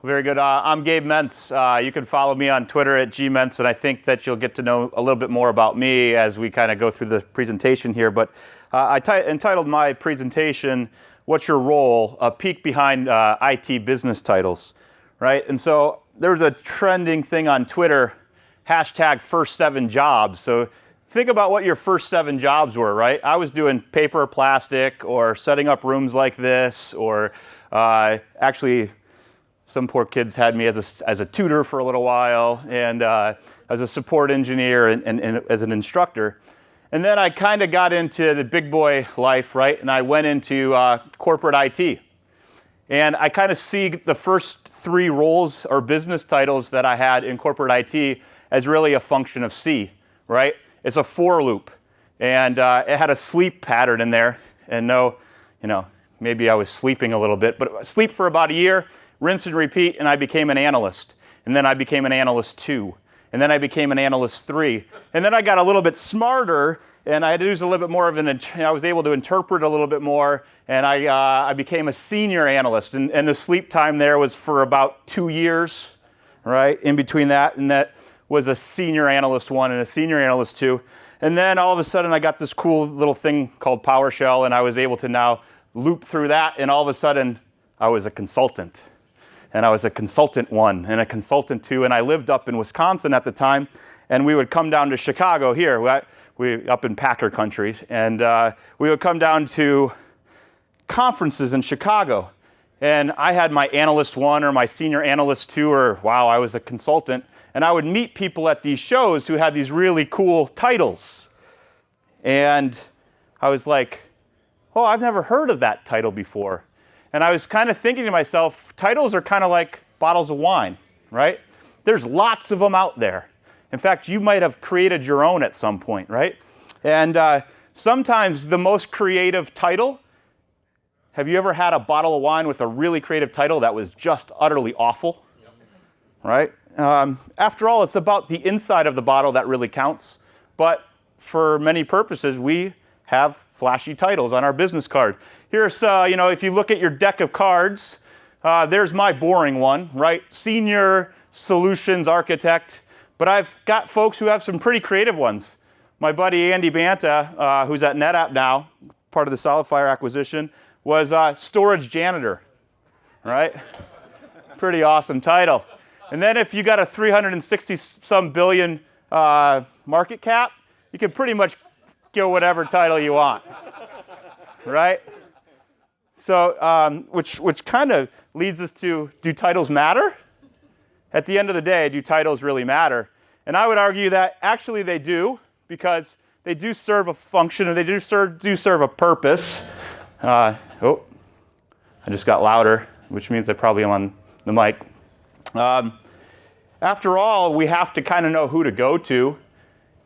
Very good. I'm Gabe Maentz. You can follow me on Twitter at gmaentz, and I think that you'll get to know a little bit more about me as we kind of go through the presentation here. But I entitled my presentation, "What's Your Role? A Peek Behind IT Business Titles," right? And so there's a trending thing on Twitter, hashtag first 7 jobs. So think about what your first 7 jobs were, right? I was doing paper or plastic, or setting up rooms like this, or actually, some poor kids had me as a tutor for a little while, and as a support engineer and as an instructor. And then I kind of got into the big boy life, right? And I went into corporate IT. And I kind of see the first 3 roles or business titles that I had in corporate IT as really a function of C, right? It's a for loop. And it had a sleep pattern in there. And maybe I was sleeping a little bit, but sleep for about a year, rinse and repeat, and I became an analyst. And then I became an analyst 2. And then I became an analyst 3. And then I got a little bit smarter, and I had to use a little bit more of I was able to interpret a little bit more, and I became a senior analyst. And the sleep time there was for about 2 years, right, in between that. And that was a senior analyst 1 and a senior analyst 2. And then all of a sudden I got this cool little thing called PowerShell, and I was able to now loop through that, and all of a sudden I was a consultant. And I was a consultant 1 and a consultant 2, and I lived up in Wisconsin at the time, and we would come down to Chicago here, we up in Packer country, and we would come down to conferences in Chicago. And I had my analyst 1 or my senior analyst 2, or wow, I was a consultant, and I would meet people at these shows who had these really cool titles. And I was like, oh, I've never heard of that title before. And I was kind of thinking to myself, titles are kind of like bottles of wine, right? There's lots of them out there. In fact, you might have created your own at some point, right? And sometimes the most creative title, have you ever had a bottle of wine with a really creative title that was just utterly awful? Yep. Right? After all, it's about the inside of the bottle that really counts. But for many purposes, we have flashy titles on our business card. Here's, if you look at your deck of cards, there's my boring one, right? Senior Solutions Architect. But I've got folks who have some pretty creative ones. My buddy Andy Banta, who's at NetApp now, part of the SolidFire acquisition, was Storage Janitor, right? Pretty awesome title. And then if you got a 360-some billion market cap, you can pretty much go whatever title you want, right? So, which kind of leads us to, do titles matter? At the end of the day, do titles really matter? And I would argue that actually they do, because they do serve a function, and they do serve a purpose. I just got louder, which means I probably am on the mic. After all, we have to kind of know who to go to.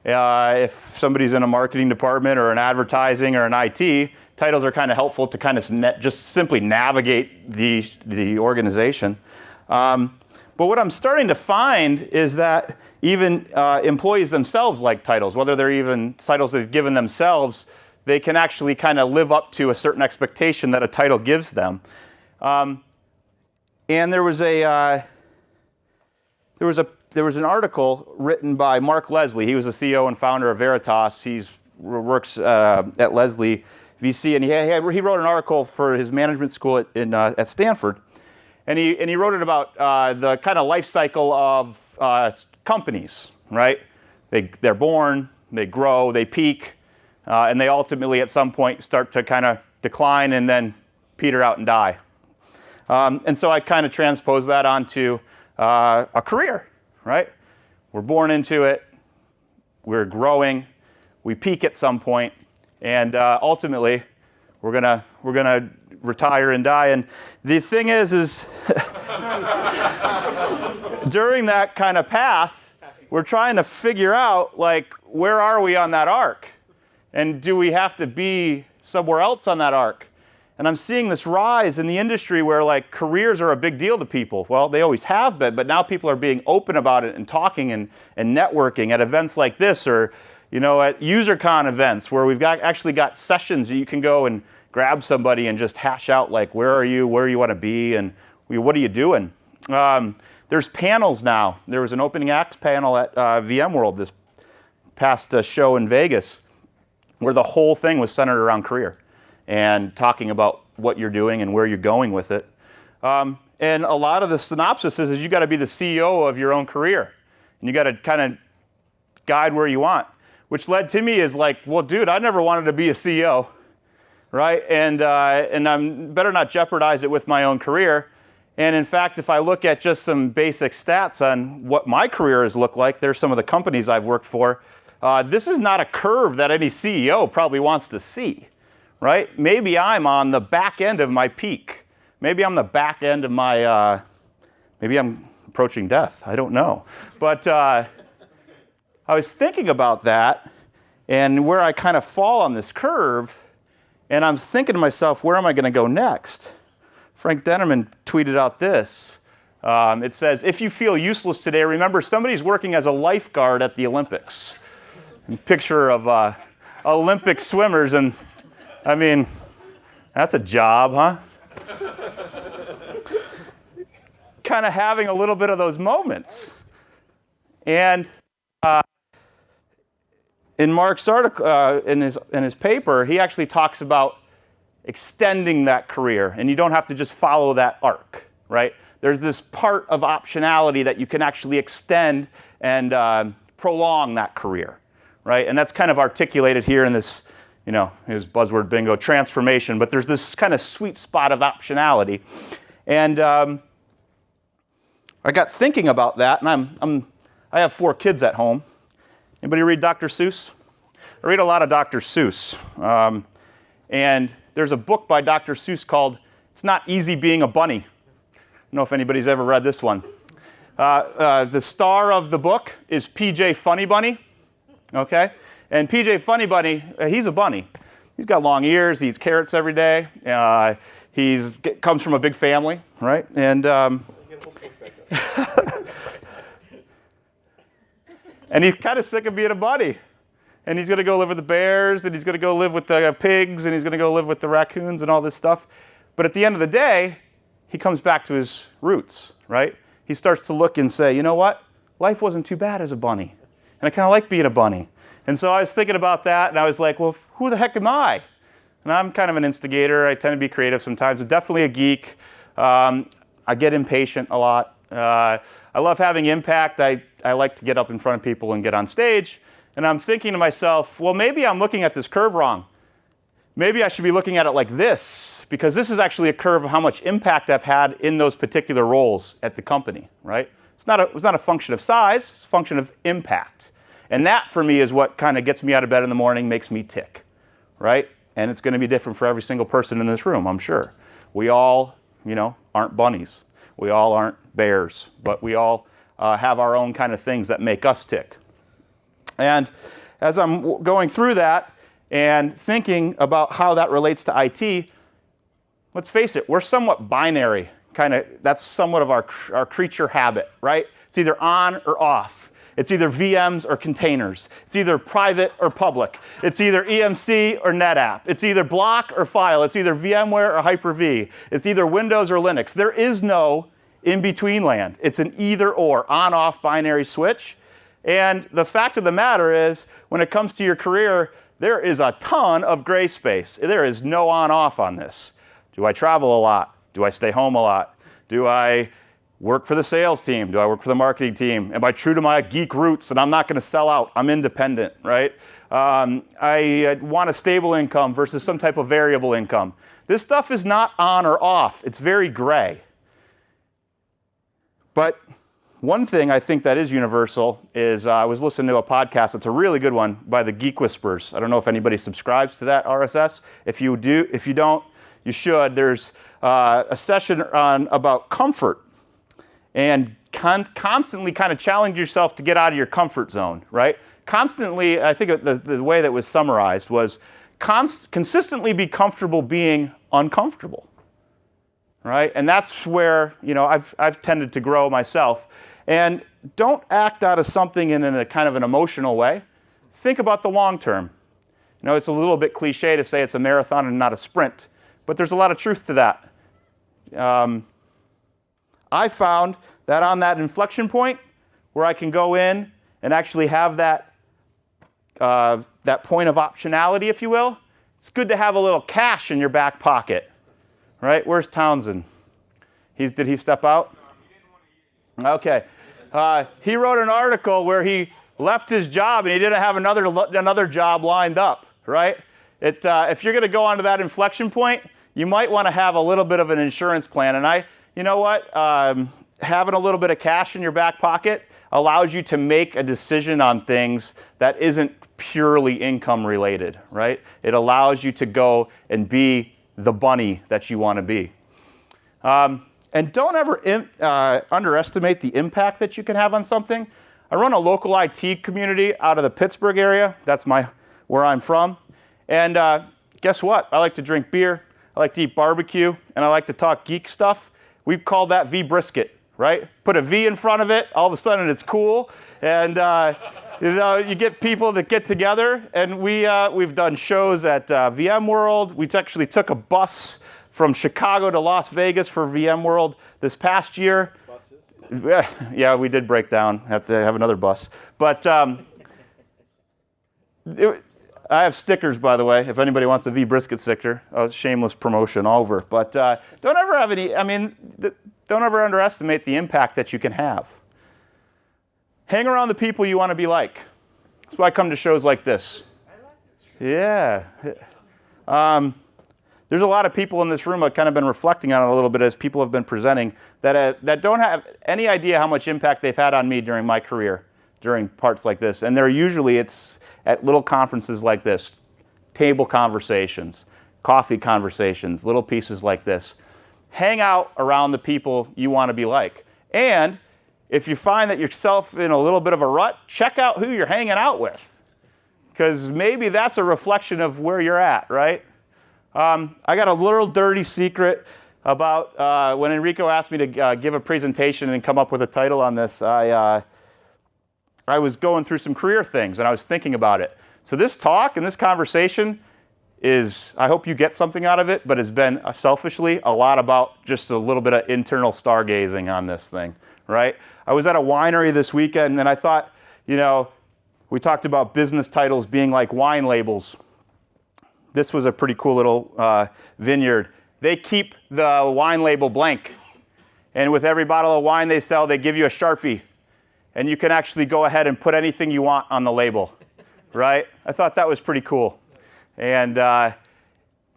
If somebody's in a marketing department or an advertising or an IT, titles are kind of helpful to kind of just simply navigate the organization. But what I'm starting to find is that even employees themselves like titles, whether they're even titles they've given themselves, they can actually kind of live up to a certain expectation that a title gives them. And there was an article written by Mark Leslie. He was the CEO and founder of Veritas. He works at Leslie VC, and he wrote an article for his management school at Stanford, and he wrote it about the kind of life cycle of companies. Right? They're born, they grow, they peak, and they ultimately at some point start to kind of decline and then peter out and die. And so I kind of transpose that onto a career. Right? We're born into it, we're growing, we peak at some point, and ultimately we're gonna retire and die. And the thing is during that kind of path, we're trying to figure out, like, where are we on that arc? And do we have to be somewhere else on that arc? And I'm seeing this rise in the industry where, like, careers are a big deal to people. Well, they always have been, but now people are being open about it and talking and networking at events like this, or, at UserCon events where we've actually got sessions that you can go and grab somebody and just hash out, like, where are you want to be, and what are you doing? There's panels now. There was an opening acts panel at VMworld this past show in Vegas where the whole thing was centered around career and talking about what you're doing and where you're going with it. And a lot of the synopsis is you got to be the CEO of your own career. And you got to kind of guide where you want, which led to me is like, well, dude, I never wanted to be a CEO, right? And I'm better not jeopardize it with my own career. And in fact, if I look at just some basic stats on what my career has looked like, there's some of the companies I've worked for. This is not a curve that any CEO probably wants to see, right? Maybe I'm on the back end of my peak. Maybe I'm the back end of my, maybe I'm approaching death. I don't know. But I was thinking about that and where I kind of fall on this curve. And I'm thinking to myself, where am I going to go next? Frank Dennerman tweeted out this. It says, if you feel useless today, remember somebody's working as a lifeguard at the Olympics. A picture of Olympic swimmers, and I mean, that's a job, huh? Kind of having a little bit of those moments. And in Mark's article, in his paper, he actually talks about extending that career, and you don't have to just follow that arc, right? There's this part of optionality that you can actually extend and prolong that career, right? And that's kind of articulated here in this, you know, here's buzzword bingo, transformation, but there's this kind of sweet spot of optionality. And I got thinking about that, and I have 4 kids at home. Anybody read Dr. Seuss? I read a lot of Dr. Seuss. And there's a book by Dr. Seuss called It's Not Easy Being a Bunny. I don't know if anybody's ever read this one. The star of the book is PJ Funny Bunny, okay? And PJ Funny Bunny, he's a bunny. He's got long ears, he eats carrots every day. He comes from a big family, right? And and he's kind of sick of being a bunny. And he's going to go live with the bears, and he's going to go live with the pigs, and he's going to go live with the raccoons and all this stuff. But at the end of the day, he comes back to his roots, right? He starts to look and say, you know what? Life wasn't too bad as a bunny. And I kind of like being a bunny. And so I was thinking about that, and I was like, well, who the heck am I? And I'm kind of an instigator. I tend to be creative sometimes. I'm definitely a geek. I get impatient a lot. I love having impact. I like to get up in front of people and get on stage. And I'm thinking to myself, well, maybe I'm looking at this curve wrong. Maybe I should be looking at it like this, because this is actually a curve of how much impact I've had in those particular roles at the company, right? It's not a function of size, it's a function of impact. And that, for me, is what kind of gets me out of bed in the morning, makes me tick, right? And it's going to be different for every single person in this room, I'm sure. We all, you know, aren't bunnies. We all aren't bears, but we all have our own kind of things that make us tick. And as I'm going through that and thinking about how that relates to IT, let's face it, we're somewhat binary. That's somewhat of our creature habit, right? It's either on or off. It's either VMs or containers. It's either private or public. It's either EMC or NetApp. It's either block or file. It's either VMware or Hyper-V. It's either Windows or Linux. There is no in-between land. It's an either-or, on-off binary switch. And the fact of the matter is, when it comes to your career, there is a ton of gray space. There is no on-off on this. Do I travel a lot? Do I stay home a lot? Do I work for the sales team? Do I work for the marketing team? Am I true to my geek roots and I'm not going to sell out? I'm independent, right? I want a stable income versus some type of variable income. This stuff is not on or off. It's very gray. But one thing I think that is universal is I was listening to a podcast. It's a really good one by the Geek Whisperers. I don't know if anybody subscribes to that RSS. If you don't, you should. There's a session about comfort and constantly kind of challenge yourself to get out of your comfort zone, right? Constantly, I think the way that was summarized was consistently be comfortable being uncomfortable, right? And that's where, you know, I've tended to grow myself. And don't act out of something in a kind of an emotional way. Think about the long term. You know, it's a little bit cliche to say it's a marathon and not a sprint, but there's a lot of truth to that. I found that on that inflection point where I can go in and actually have that point of optionality, if you will, it's good to have a little cash in your back pocket, right? Where's Townsend? Did he step out? Okay. He wrote an article where he left his job and he didn't have another job lined up, right? If you're going to go onto that inflection point, you might want to have a little bit of an insurance plan. And you know what? Having a little bit of cash in your back pocket allows you to make a decision on things that isn't purely income related, right? It allows you to go and be the bunny that you want to be. And don't ever underestimate the impact that you can have on something. I run a local IT community out of the Pittsburgh area. That's where I'm from. And guess what? I like to drink beer, I like to eat barbecue, and I like to talk geek stuff. We call that V-brisket, right? Put a V in front of it, all of a sudden it's cool. And you get people that get together, and we've done shows at VMworld. We actually took a bus from Chicago to Las Vegas for VMworld this past year. Buses? Yeah, we did break down. Have to have another bus. But I have stickers, by the way, if anybody wants a V-brisket sticker. Shameless promotion over. But don't ever underestimate the impact that you can have. Hang around the people you want to be like. That's why I come to shows like this. Yeah. There's a lot of people in this room I've kind of been reflecting on it a little bit as people have been presenting that don't have any idea how much impact they've had on me during my career, during parts like this. And it's at little conferences like this, table conversations, coffee conversations, little pieces like this. Hang out around the people you want to be like. And if you find that yourself in a little bit of a rut, check out who you're hanging out with. Because maybe that's a reflection of where you're at, right? I got a little dirty secret about when Enrico asked me to give a presentation and come up with a title on this. I was going through some career things and I was thinking about it. So this talk and this conversation I hope you get something out of it, but it's been selfishly a lot about just a little bit of internal stargazing on this thing, right? I was at a winery this weekend and I thought, we talked about business titles being like wine labels. This was a pretty cool little vineyard. They keep the wine label blank. And with every bottle of wine they sell, they give you a Sharpie. And you can actually go ahead and put anything you want on the label, right? I thought that was pretty cool. And a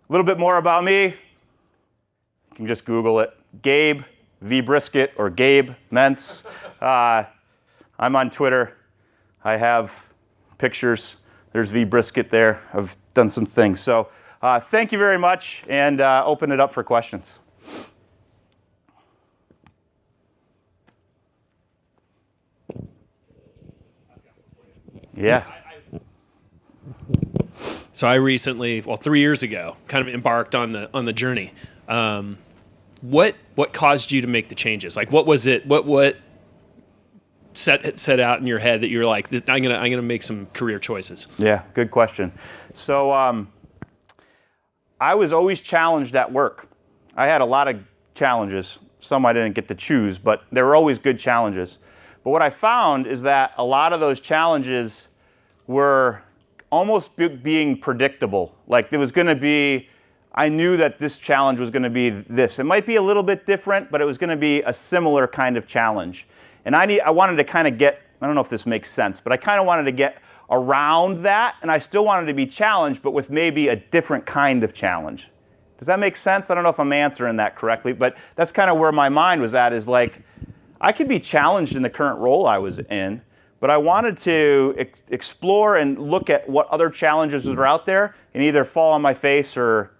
little bit more about me. You can just Google it. Gabe V. Brisket or Gabe Maentz. I'm on Twitter. I have pictures. There's V. Brisket there. I've done some things. So thank you very much, and open it up for questions. Yeah. So I recently, 3 years ago, kind of embarked on the journey. What caused you to make the changes? Like, what was it? What set out in your head that you were like, I'm gonna make some career choices? Yeah, good question. So I was always challenged at work. I had a lot of challenges. Some I didn't get to choose, but there were always good challenges. But what I found is that a lot of those challenges were almost being predictable. Like there was going to be, I knew that this challenge was going to be this. It might be a little bit different, but it was going to be a similar kind of challenge. And I wanted to kind of get, I don't know if this makes sense, but I kind of wanted to get around that, and I still wanted to be challenged, but with maybe a different kind of challenge. Does that make sense? I don't know if I'm answering that correctly, but that's kind of where my mind was at, is like, I could be challenged in the current role I was in, but I wanted to explore and look at what other challenges were out there and either fall on my face or,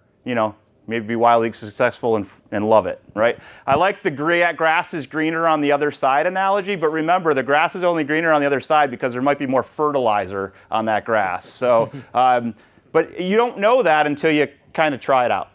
maybe be wildly successful and love it, right? I like the grass is greener on the other side analogy, but remember, the grass is only greener on the other side because there might be more fertilizer on that grass. So, but you don't know that until you kind of try it out.